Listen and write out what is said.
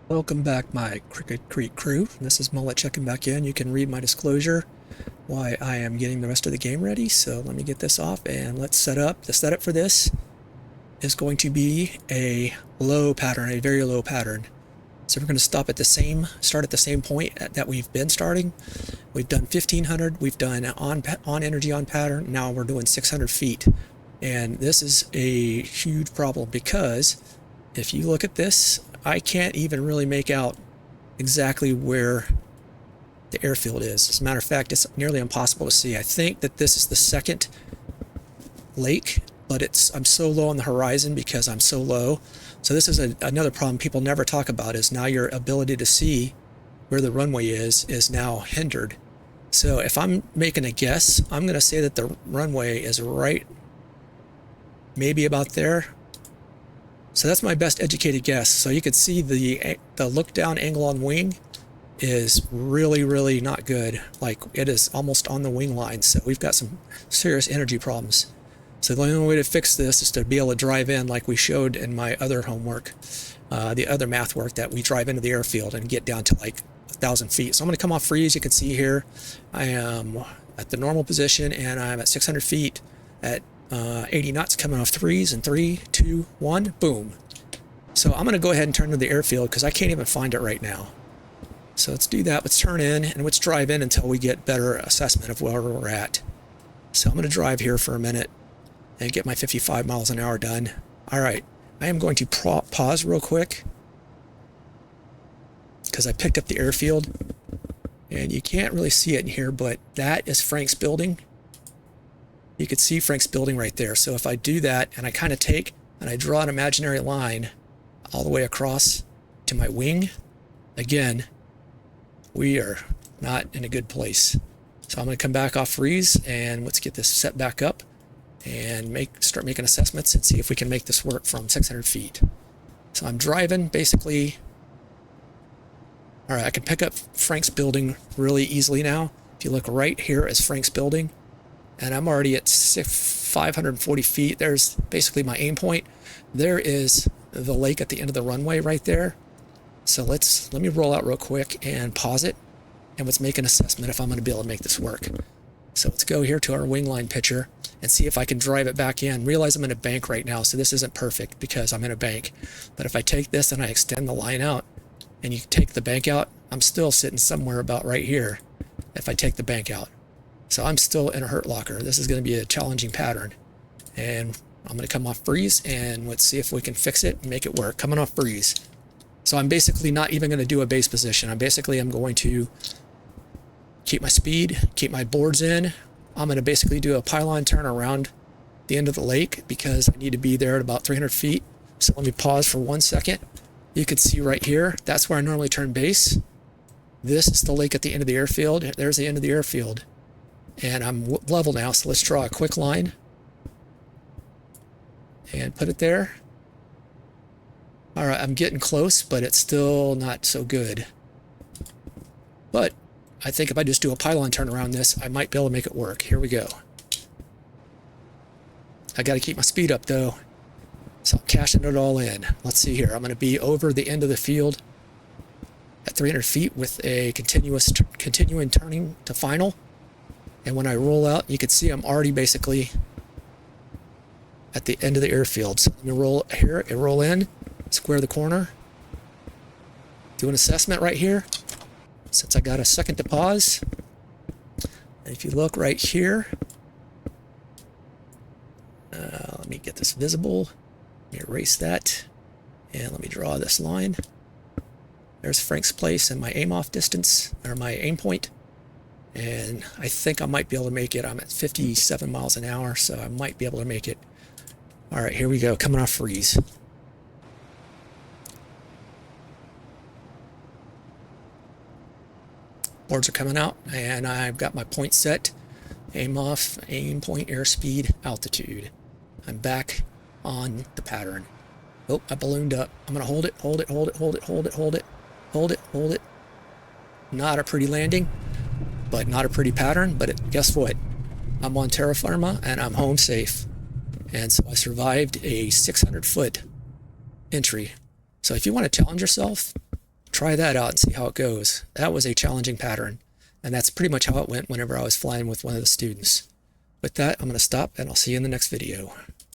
Welcome back, my Cricket Creek crew. This is Mullet checking back in. You can read my disclosure why I am getting the rest of the game ready. So let me get this off and let's set up. The setup for this is going to be a low pattern, a very low pattern. So we're going to start at the same point that we've been starting. We've done 1500, we've done on energy on pattern, now we're doing 600 feet. And this is a huge problem because if you look at this, I can't even really make out exactly where the airfield is. As a matter of fact, it's nearly impossible to see. I think that this is the second lake, but I'm so low on the horizon because I'm so low. So this is another problem people never talk about, is now your ability to see where the runway is now hindered. So if I'm making a guess, I'm going to say that the runway is right maybe about there. So that's my best educated guess. So you can see the look down angle on wing is really not good. Like, it is almost on the wing line. So we've got some serious energy problems. So the only way to fix this is to be able to drive in like we showed in my other homework, the other math work, that we drive into the airfield and get down to like 1,000 feet. So I'm going to come off freeze. You can see here I am at the normal position and I'm at 600 feet at 80 knots, coming off threes, and 3, 2, 1, boom. So I'm going to go ahead and turn to the airfield because I can't even find it right now. So let's do that. Let's turn in and let's drive in until we get better assessment of where we're at. So I'm going to drive here for a minute and get my 55 miles an hour done. All right, I am going to pause real quick because I picked up the airfield, and you can't really see it in here, but that is Frank's building. You can see Frank's building right there. So if I do that and I kind of take and I draw an imaginary line all the way across to my wing, again, we are not in a good place. So I'm going to come back off freeze and let's get this set back up and start making assessments and see if we can make this work from 600 feet. So I'm driving basically. All right, I can pick up Frank's building really easily now. If you look right here is Frank's building, and I'm already at 540 feet. There's basically my aim point. There is the lake at the end of the runway right there. So let me roll out real quick and pause it, and let's make an assessment if I'm going to be able to make this work. So let's go here to our wing line picture and see if I can drive it back in. Realize I'm in a bank right now, so this isn't perfect because I'm in a bank. But if I take this and I extend the line out, and you take the bank out, I'm still sitting somewhere about right here if I take the bank out. So I'm still in a hurt locker. This is going to be a challenging pattern. And I'm going to come off freeze and let's see if we can fix it and make it work. Coming off freeze. So I'm basically not even going to do a base position. I'm going to keep my speed, keep my boards in. I'm going to basically do a pylon turn around the end of the lake because I need to be there at about 300 feet. So let me pause for 1 second. You can see right here, that's where I normally turn base. This is the lake at the end of the airfield. There's the end of the airfield. And I'm level now, so let's draw a quick line and put it there. All right, I'm getting close, but it's still not so good. But I think if I just do a pylon turn around this, I might be able to make it work. Here we go. I got to keep my speed up though. So I'm cashing it all in. Let's see here. I'm going to be over the end of the field at 300 feet with a continuing turning to final. And when I roll out, you can see I'm already basically at the end of the airfield. So let me roll here and roll in, square the corner, do an assessment right here. Since I got a second to pause, and if you look right here, let me get this visible. Let me erase that, and let me draw this line. There's Frank's place and my aim off distance, or my aim point. And I think I might be able to make it. I'm at 57 miles an hour, so I might be able to make it. All right, here we go, coming off freeze. Boards are coming out, and I've got my point set. Aim off, aim point, airspeed, altitude. I'm back on the pattern. Oh, I ballooned up. I'm gonna hold it. Not a pretty landing, but not a pretty pattern. But guess what? I'm on terra firma and I'm home safe. And so I survived a 600-foot entry. So if you want to challenge yourself, try that out and see how it goes. That was a challenging pattern, and that's pretty much how it went whenever I was flying with one of the students. With that, I'm going to stop, and I'll see you in the next video.